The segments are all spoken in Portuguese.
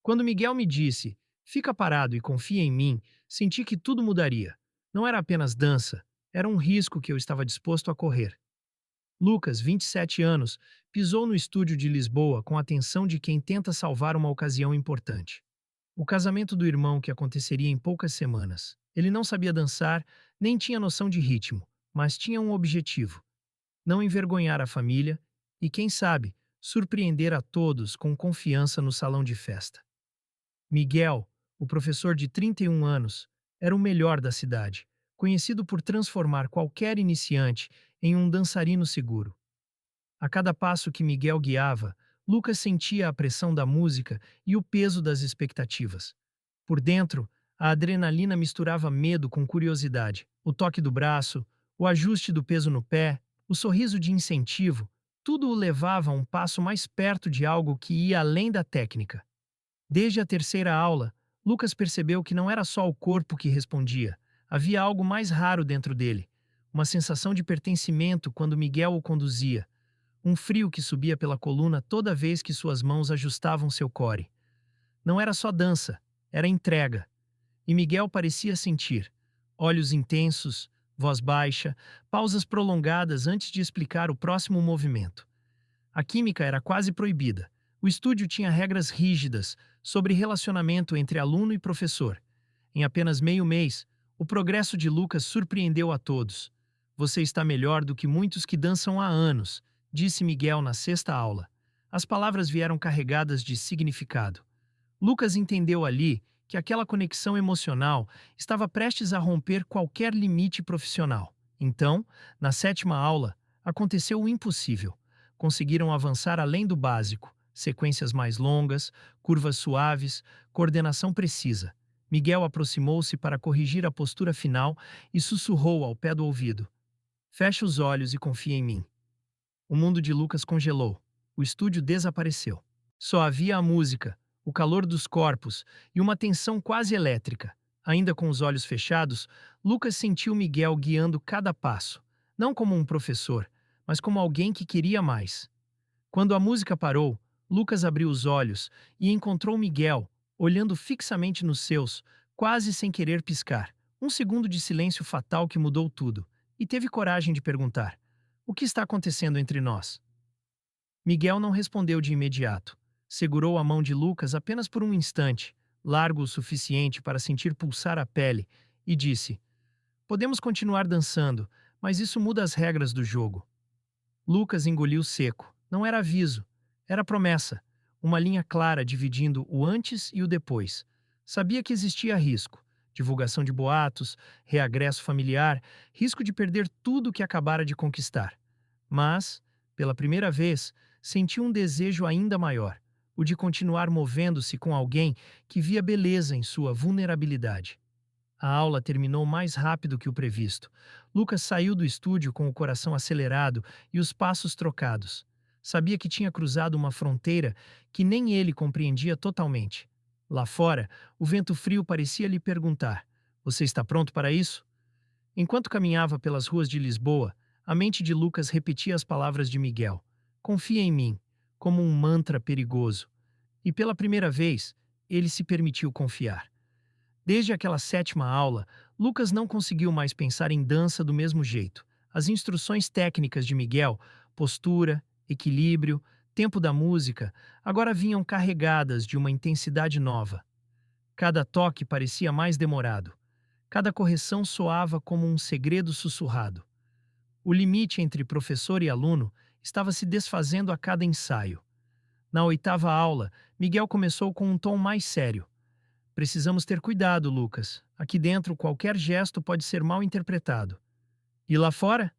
Quando Miguel me disse, fica parado e confia em mim, senti que tudo mudaria. Não era apenas dança, era um risco que eu estava disposto a correr. Lucas, 27 anos, pisou no estúdio de Lisboa com a atenção de quem tenta salvar uma ocasião importante. O casamento do irmão que aconteceria em poucas semanas. Ele não sabia dançar, nem tinha noção de ritmo, mas tinha um objetivo: não envergonhar a família e, quem sabe, surpreender a todos com confiança no salão de festa. Miguel, o professor de 31 anos, era o melhor da cidade, conhecido por transformar qualquer iniciante em um dançarino seguro. A cada passo que Miguel guiava, Lucas sentia a pressão da música e o peso das expectativas. Por dentro, a adrenalina misturava medo com curiosidade. O toque do braço, o ajuste do peso no pé, o sorriso de incentivo, tudo o levava a um passo mais perto de algo que ia além da técnica. Desde a terceira aula, Lucas percebeu que não era só o corpo que respondia, havia algo mais raro dentro dele, uma sensação de pertencimento quando Miguel o conduzia, um frio que subia pela coluna toda vez que suas mãos ajustavam seu core. Não era só dança, era entrega. E Miguel parecia sentir. Olhos intensos, voz baixa, pausas prolongadas antes de explicar o próximo movimento. A química era quase proibida. O estúdio tinha regras rígidas sobre relacionamento entre aluno e professor. Em apenas meio mês, o progresso de Lucas surpreendeu a todos. Você está melhor do que muitos que dançam há anos, disse Miguel na sexta aula. As palavras vieram carregadas de significado. Lucas entendeu ali que aquela conexão emocional estava prestes a romper qualquer limite profissional. Então, na sétima aula, aconteceu o impossível. Conseguiram avançar além do básico, sequências mais longas, curvas suaves, coordenação precisa. Miguel aproximou-se para corrigir a postura final e sussurrou ao pé do ouvido: fecha os olhos e confia em mim. O mundo de Lucas congelou. O estúdio desapareceu. Só havia a música, o calor dos corpos e uma tensão quase elétrica. Ainda com os olhos fechados, Lucas sentiu Miguel guiando cada passo, não como um professor, mas como alguém que queria mais. Quando a música parou, Lucas abriu os olhos e encontrou Miguel, olhando fixamente nos seus, quase sem querer piscar. Um segundo de silêncio fatal que mudou tudo, e teve coragem de perguntar: o que está acontecendo entre nós? Miguel não respondeu de imediato. Segurou a mão de Lucas apenas por um instante, largo o suficiente para sentir pulsar a pele, e disse: podemos continuar dançando, mas isso muda as regras do jogo. Lucas engoliu seco. Não era aviso, era promessa. Uma linha clara dividindo o antes e o depois. Sabia que existia risco. Divulgação de boatos, reagresso familiar, risco de perder tudo que acabara de conquistar. Mas, pela primeira vez, sentiu um desejo ainda maior, o de continuar movendo-se com alguém que via beleza em sua vulnerabilidade. A aula terminou mais rápido que o previsto. Lucas saiu do estúdio com o coração acelerado e os passos trocados. Sabia que tinha cruzado uma fronteira que nem ele compreendia totalmente. Lá fora, o vento frio parecia lhe perguntar: você está pronto para isso? Enquanto caminhava pelas ruas de Lisboa, a mente de Lucas repetia as palavras de Miguel: confia em mim, como um mantra perigoso. E pela primeira vez, ele se permitiu confiar. Desde aquela sétima aula, Lucas não conseguiu mais pensar em dança do mesmo jeito. As instruções técnicas de Miguel, postura, equilíbrio, tempo da música, agora vinham carregadas de uma intensidade nova. Cada toque parecia mais demorado. Cada correção soava como um segredo sussurrado. O limite entre professor e aluno estava se desfazendo a cada ensaio. Na oitava aula, Miguel começou com um tom mais sério. Precisamos ter cuidado, Lucas. Aqui dentro, qualquer gesto pode ser mal interpretado. E lá fora?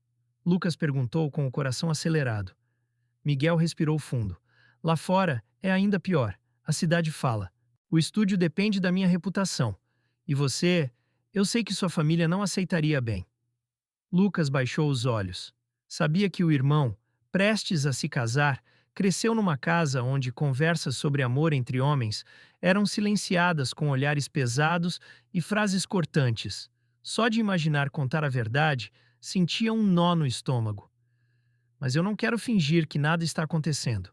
Lucas perguntou com o coração acelerado. Miguel respirou fundo. Lá fora é ainda pior. A cidade fala. O estúdio depende da minha reputação. E você, eu sei que sua família não aceitaria bem. Lucas baixou os olhos. Sabia que o irmão, prestes a se casar, cresceu numa casa onde conversas sobre amor entre homens eram silenciadas com olhares pesados e frases cortantes. Só de imaginar contar a verdade, sentia um nó no estômago. Mas eu não quero fingir que nada está acontecendo.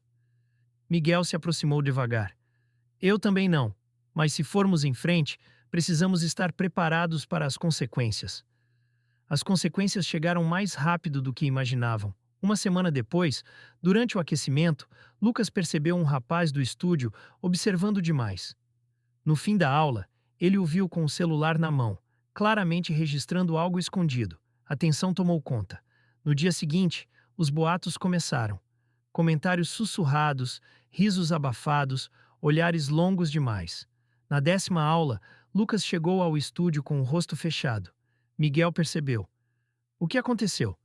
Miguel se aproximou devagar. Eu também não. Mas se formos em frente, precisamos estar preparados para as consequências. As consequências chegaram mais rápido do que imaginavam. Uma semana depois, durante o aquecimento, Lucas percebeu um rapaz do estúdio observando demais. No fim da aula, ele o viu com o celular na mão, claramente registrando algo escondido. A tensão tomou conta. No dia seguinte, os boatos começaram. Comentários sussurrados, risos abafados, olhares longos demais. Na 10ª aula, Lucas chegou ao estúdio com o rosto fechado. Miguel percebeu. O que aconteceu?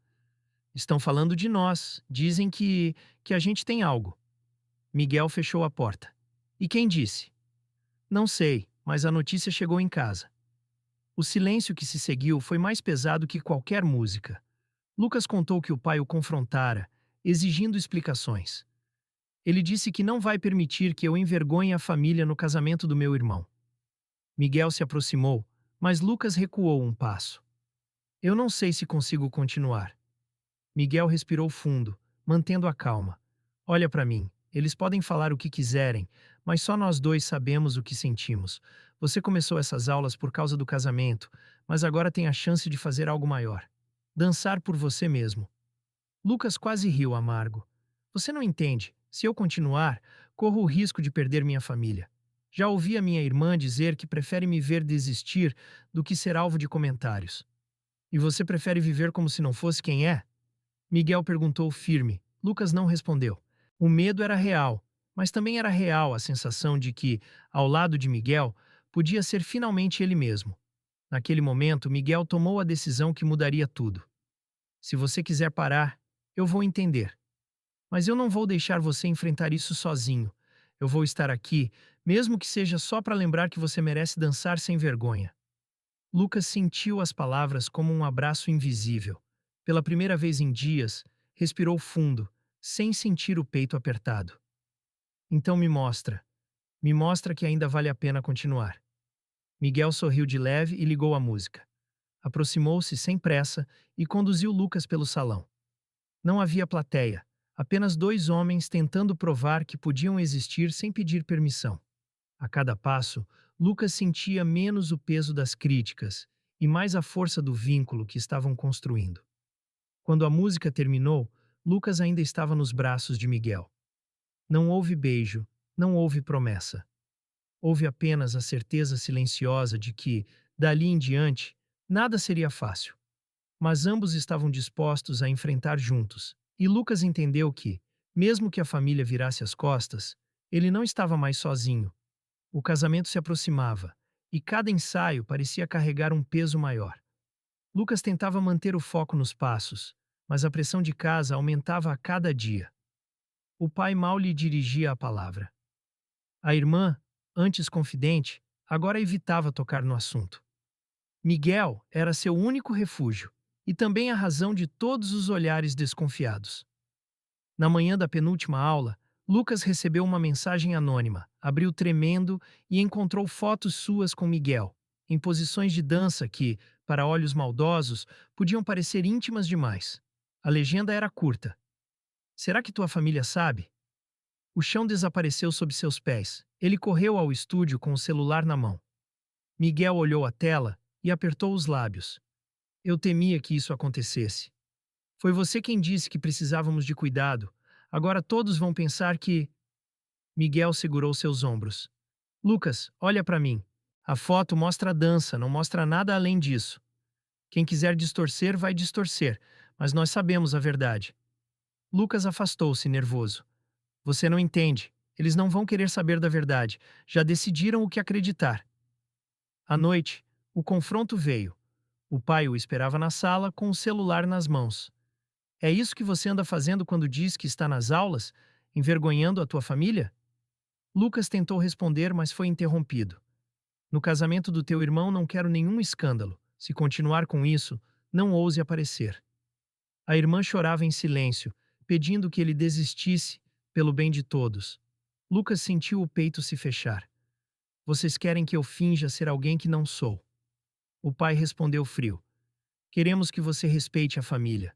Estão falando de nós. Dizem que a gente tem algo. Miguel fechou a porta. E quem disse? Não sei, mas a notícia chegou em casa. O silêncio que se seguiu foi mais pesado que qualquer música. Lucas contou que o pai o confrontara, exigindo explicações. Ele disse que não vai permitir que eu envergonhe a família no casamento do meu irmão. Miguel se aproximou, mas Lucas recuou um passo. Eu não sei se consigo continuar. Miguel respirou fundo, mantendo a calma. Olha para mim, eles podem falar o que quiserem, mas só nós dois sabemos o que sentimos. Você começou essas aulas por causa do casamento, mas agora tem a chance de fazer algo maior. Dançar por você mesmo. Lucas quase riu amargo. Você não entende. Se eu continuar, corro o risco de perder minha família. Já ouvi a minha irmã dizer que prefere me ver desistir do que ser alvo de comentários. E você prefere viver como se não fosse quem é? Miguel perguntou firme. Lucas não respondeu. O medo era real, mas também era real a sensação de que, ao lado de Miguel, podia ser finalmente ele mesmo. Naquele momento, Miguel tomou a decisão que mudaria tudo. Se você quiser parar, eu vou entender. Mas eu não vou deixar você enfrentar isso sozinho. Eu vou estar aqui, mesmo que seja só para lembrar que você merece dançar sem vergonha. Lucas sentiu as palavras como um abraço invisível. Pela primeira vez em dias, respirou fundo, sem sentir o peito apertado. Então me mostra. Me mostra que ainda vale a pena continuar. Miguel sorriu de leve e ligou a música. Aproximou-se sem pressa e conduziu Lucas pelo salão. Não havia plateia, apenas dois homens tentando provar que podiam existir sem pedir permissão. A cada passo, Lucas sentia menos o peso das críticas e mais a força do vínculo que estavam construindo. Quando a música terminou, Lucas ainda estava nos braços de Miguel. Não houve beijo, não houve promessa. Houve apenas a certeza silenciosa de que, dali em diante, nada seria fácil. Mas ambos estavam dispostos a enfrentar juntos, e Lucas entendeu que, mesmo que a família virasse as costas, ele não estava mais sozinho. O casamento se aproximava, e cada ensaio parecia carregar um peso maior. Lucas tentava manter o foco nos passos, mas a pressão de casa aumentava a cada dia. O pai mal lhe dirigia a palavra. A irmã, antes confidente, agora evitava tocar no assunto. Miguel era seu único refúgio, e também a razão de todos os olhares desconfiados. Na manhã da penúltima aula, Lucas recebeu uma mensagem anônima, abriu tremendo e encontrou fotos suas com Miguel, em posições de dança que, para olhos maldosos, podiam parecer íntimas demais. A legenda era curta. Será que tua família sabe? O chão desapareceu sob seus pés. Ele correu ao estúdio com o celular na mão. Miguel olhou a tela e apertou os lábios. Eu temia que isso acontecesse. Foi você quem disse que precisávamos de cuidado. Agora todos vão pensar que... Miguel segurou seus ombros. Lucas, olha para mim. A foto mostra a dança, não mostra nada além disso. Quem quiser distorcer, vai distorcer, mas nós sabemos a verdade. Lucas afastou-se, nervoso. Você não entende. Eles não vão querer saber da verdade. Já decidiram o que acreditar. À noite, o confronto veio. O pai o esperava na sala com o celular nas mãos. É isso que você anda fazendo quando diz que está nas aulas? Envergonhando a tua família? Lucas tentou responder, mas foi interrompido. No casamento do teu irmão não quero nenhum escândalo. Se continuar com isso, não ouse aparecer. A irmã chorava em silêncio, pedindo que ele desistisse, pelo bem de todos. Lucas sentiu o peito se fechar. Vocês querem que eu finja ser alguém que não sou. O pai respondeu frio. Queremos que você respeite a família.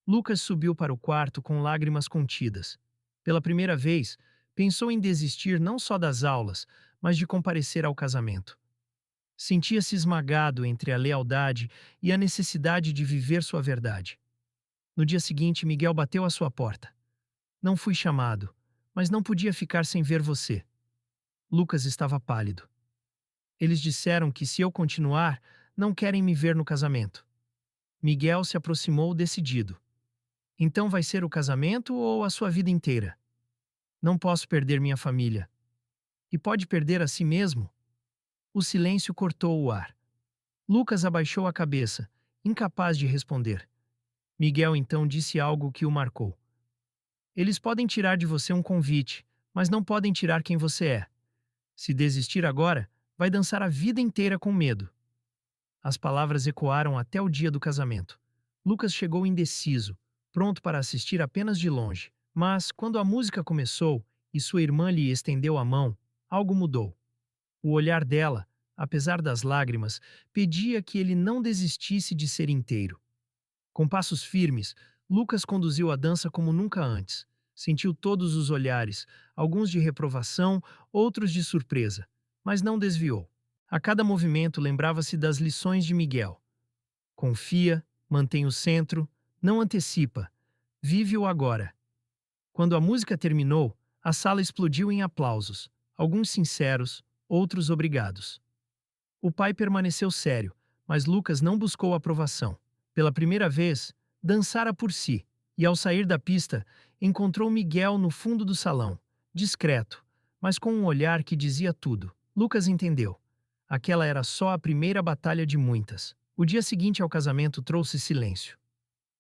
Lucas subiu para o quarto com lágrimas contidas. Pela primeira vez, Pensou em desistir não só das aulas, mas de comparecer ao casamento. Sentia-se esmagado entre a lealdade e a necessidade de viver sua verdade. No dia seguinte, Miguel bateu à sua porta. Não fui chamado, mas não podia ficar sem ver você. Lucas estava pálido. Eles disseram que se eu continuar, não querem me ver no casamento. Miguel se aproximou decidido. Então vai ser o casamento ou a sua vida inteira? Não posso perder minha família. E pode perder a si mesmo? O silêncio cortou o ar. Lucas abaixou a cabeça, incapaz de responder. Miguel então disse algo que o marcou. Eles podem tirar de você um convite, mas não podem tirar quem você é. Se desistir agora, vai dançar a vida inteira com medo. As palavras ecoaram até o dia do casamento. Lucas chegou indeciso, pronto para assistir apenas de longe. Mas, quando a música começou e sua irmã lhe estendeu a mão, algo mudou. O olhar dela, apesar das lágrimas, pedia que ele não desistisse de ser inteiro. Com passos firmes, Lucas conduziu a dança como nunca antes. Sentiu todos os olhares, alguns de reprovação, outros de surpresa, mas não desviou. A cada movimento lembrava-se das lições de Miguel. Confia, mantém o centro, não antecipa, vive o agora. Quando a música terminou, a sala explodiu em aplausos, alguns sinceros, outros obrigados. O pai permaneceu sério, mas Lucas não buscou aprovação. Pela primeira vez, dançara por si, e ao sair da pista, encontrou Miguel no fundo do salão, discreto, mas com um olhar que dizia tudo. Lucas entendeu. Aquela era só a primeira batalha de muitas. O dia seguinte ao casamento trouxe silêncio.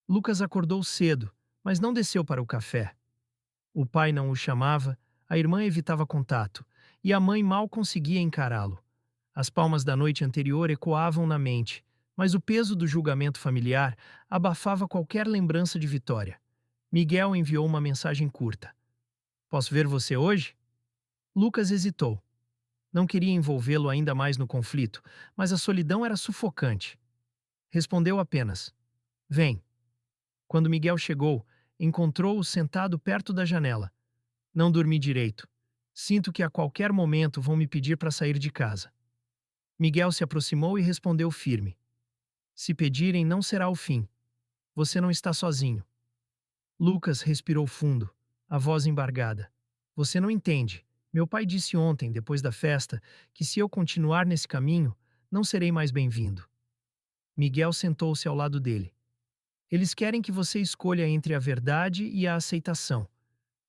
Lucas acordou cedo, mas não desceu para o café. O pai não o chamava, a irmã evitava contato, e a mãe mal conseguia encará-lo. As palmas da noite anterior ecoavam na mente, mas o peso do julgamento familiar abafava qualquer lembrança de vitória. Miguel enviou uma mensagem curta. Posso ver você hoje? Lucas hesitou. Não queria envolvê-lo ainda mais no conflito, mas a solidão era sufocante. Respondeu apenas: Vem. Quando Miguel chegou, encontrou-o sentado perto da janela. Não dormi direito. Sinto que a qualquer momento vão me pedir para sair de casa. Miguel se aproximou e respondeu firme: Se pedirem, não será o fim. Você não está sozinho. Lucas respirou fundo, a voz embargada. Você não entende. Meu pai disse ontem, depois da festa, que se eu continuar nesse caminho, não serei mais bem-vindo. Miguel sentou-se ao lado dele. Eles querem que você escolha entre a verdade e a aceitação.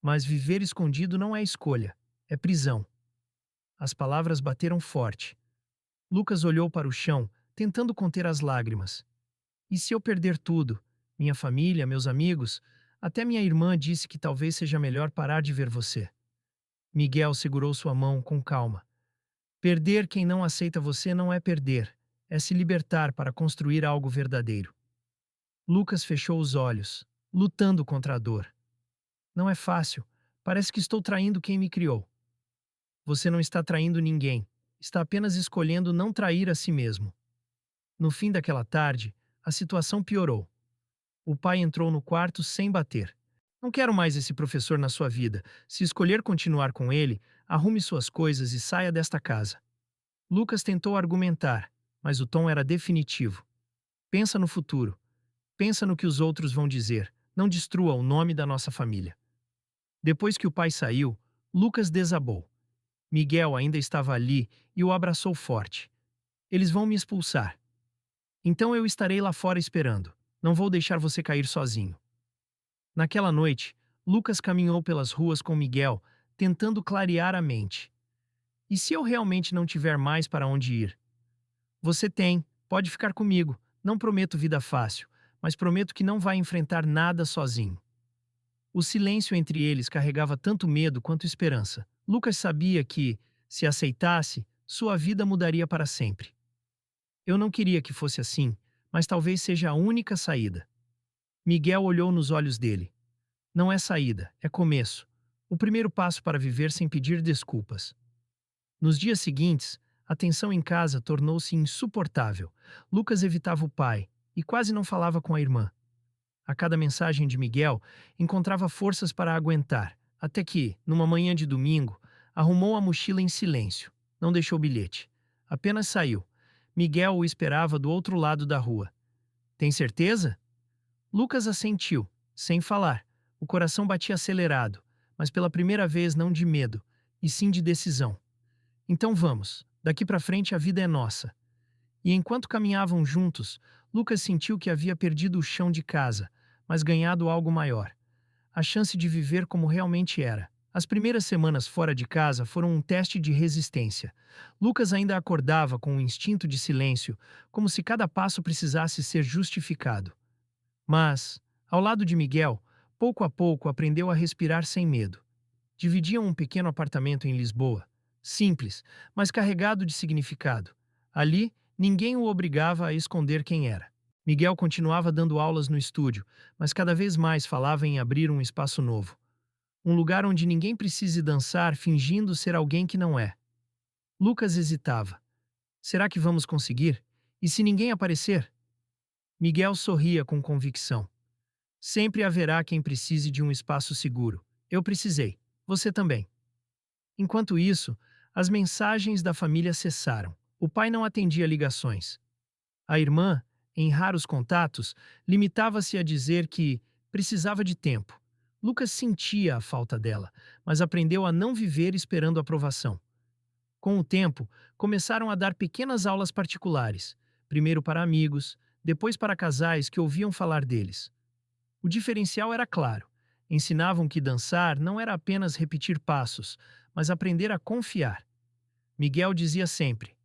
Mas viver escondido não é escolha, é prisão. As palavras bateram forte. Lucas olhou para o chão, tentando conter as lágrimas. E se eu perder tudo? Minha família, meus amigos? Até minha irmã disse que talvez seja melhor parar de ver você. Miguel segurou sua mão com calma. Perder quem não aceita você não é perder, é se libertar para construir algo verdadeiro. Lucas fechou os olhos, lutando contra a dor. Não é fácil, parece que estou traindo quem me criou. Você não está traindo ninguém, está apenas escolhendo não trair a si mesmo. No fim daquela tarde, a situação piorou. O pai entrou no quarto sem bater. Não quero mais esse professor na sua vida. Se escolher continuar com ele, arrume suas coisas e saia desta casa. Lucas tentou argumentar, mas o tom era definitivo. Pensa no futuro. Pensa no que os outros vão dizer. Não destrua o nome da nossa família. Depois que o pai saiu, Lucas desabou. Miguel ainda estava ali e o abraçou forte. Eles vão me expulsar. Então eu estarei lá fora esperando. Não vou deixar você cair sozinho. Naquela noite, Lucas caminhou pelas ruas com Miguel, tentando clarear a mente. E se eu realmente não tiver mais para onde ir? Você tem, pode ficar comigo. Não prometo vida fácil, mas prometo que não vai enfrentar nada sozinho. O silêncio entre eles carregava tanto medo quanto esperança. Lucas sabia que, se aceitasse, sua vida mudaria para sempre. Eu não queria que fosse assim, mas talvez seja a única saída. Miguel olhou nos olhos dele. Não é saída, é começo. O primeiro passo para viver sem pedir desculpas. Nos dias seguintes, a tensão em casa tornou-se insuportável. Lucas evitava o pai e quase não falava com a irmã. A cada mensagem de Miguel, encontrava forças para aguentar, até que, numa manhã de domingo, arrumou a mochila em silêncio. Não deixou bilhete. Apenas saiu. Miguel o esperava do outro lado da rua. Tem certeza? Lucas assentiu, sem falar. O coração batia acelerado, mas pela primeira vez não de medo, e sim de decisão. Então vamos, daqui para frente a vida é nossa. E enquanto caminhavam juntos, Lucas sentiu que havia perdido o chão de casa, mas ganhado algo maior: a chance de viver como realmente era. As primeiras semanas fora de casa foram um teste de resistência. Lucas ainda acordava com um instinto de silêncio, como se cada passo precisasse ser justificado. Mas, ao lado de Miguel, pouco a pouco aprendeu a respirar sem medo. Dividiam um pequeno apartamento em Lisboa. Simples, mas carregado de significado. Ali, ninguém o obrigava a esconder quem era. Miguel continuava dando aulas no estúdio, mas cada vez mais falava em abrir um espaço novo. Um lugar onde ninguém precise dançar fingindo ser alguém que não é. Lucas hesitava. Será que vamos conseguir? E se ninguém aparecer? Miguel sorria com convicção. Sempre haverá quem precise de um espaço seguro. Eu precisei. Você também. Enquanto isso, as mensagens da família cessaram. O pai não atendia ligações. A irmã, em raros contatos, limitava-se a dizer que precisava de tempo. Lucas sentia a falta dela, mas aprendeu a não viver esperando aprovação. Com o tempo, começaram a dar pequenas aulas particulares, primeiro para amigos, depois para casais que ouviam falar deles. O diferencial era claro. Ensinavam que dançar não era apenas repetir passos, mas aprender a confiar. Miguel dizia sempre: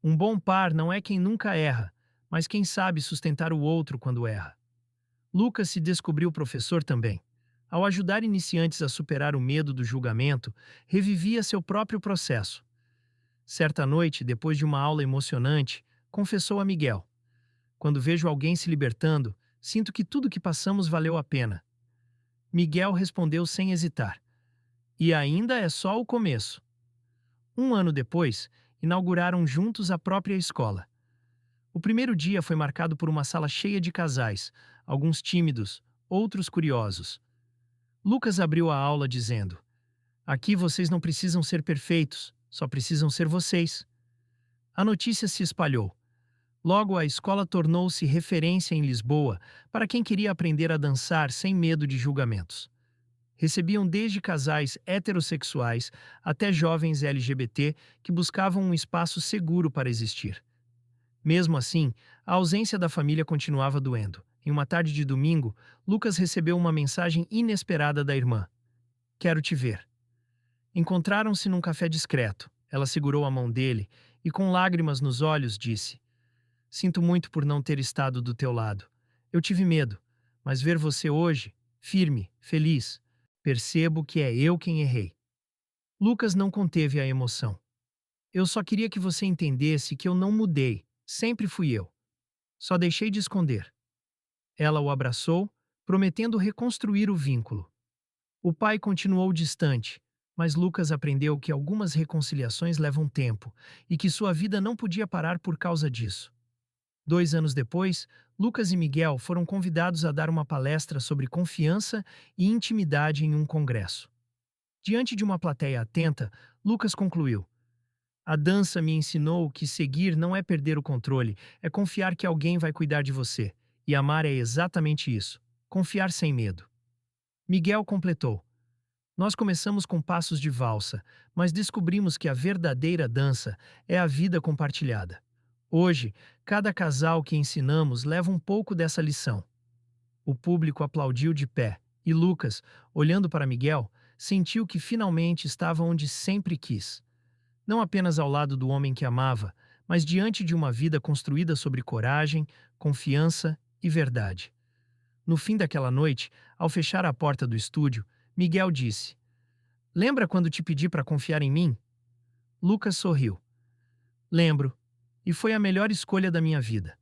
um bom par não é quem nunca erra, mas quem sabe sustentar o outro quando erra. Lucas se descobriu professor também. Ao ajudar iniciantes a superar o medo do julgamento, revivia seu próprio processo. Certa noite, depois de uma aula emocionante, confessou a Miguel: quando vejo alguém se libertando, sinto que tudo que passamos valeu a pena. Miguel respondeu sem hesitar: e ainda é só o começo. Um ano depois, inauguraram juntos a própria escola. O primeiro dia foi marcado por uma sala cheia de casais, alguns tímidos, outros curiosos. Lucas abriu a aula dizendo: aqui vocês não precisam ser perfeitos, só precisam ser vocês. A notícia se espalhou. Logo, a escola tornou-se referência em Lisboa para quem queria aprender a dançar sem medo de julgamentos. Recebiam desde casais heterossexuais até jovens LGBT que buscavam um espaço seguro para existir. Mesmo assim, a ausência da família continuava doendo. Em uma tarde de domingo, Lucas recebeu uma mensagem inesperada da irmã: quero te ver. Encontraram-se num café discreto. Ela segurou a mão dele e, com lágrimas nos olhos, disse: sinto muito por não ter estado do teu lado. Eu tive medo, mas ver você hoje, firme, feliz, percebo que é eu quem errei. Lucas não conteve a emoção. Eu só queria que você entendesse que eu não mudei, sempre fui eu. Só deixei de esconder. Ela o abraçou, prometendo reconstruir o vínculo. O pai continuou distante, mas Lucas aprendeu que algumas reconciliações levam tempo e que sua vida não podia parar por causa disso. 2 anos depois, Lucas e Miguel foram convidados a dar uma palestra sobre confiança e intimidade em um congresso. Diante de uma plateia atenta, Lucas concluiu: a dança me ensinou que seguir não é perder o controle, é confiar que alguém vai cuidar de você. E amar é exatamente isso: confiar sem medo. Miguel completou: nós começamos com passos de valsa, mas descobrimos que a verdadeira dança é a vida compartilhada. Hoje, cada casal que ensinamos leva um pouco dessa lição. O público aplaudiu de pé, e Lucas, olhando para Miguel, sentiu que finalmente estava onde sempre quis. Não apenas ao lado do homem que amava, mas diante de uma vida construída sobre coragem, confiança e verdade. No fim daquela noite, ao fechar a porta do estúdio, Miguel disse: lembra quando te pedi para confiar em mim? Lucas sorriu. Lembro, e foi a melhor escolha da minha vida.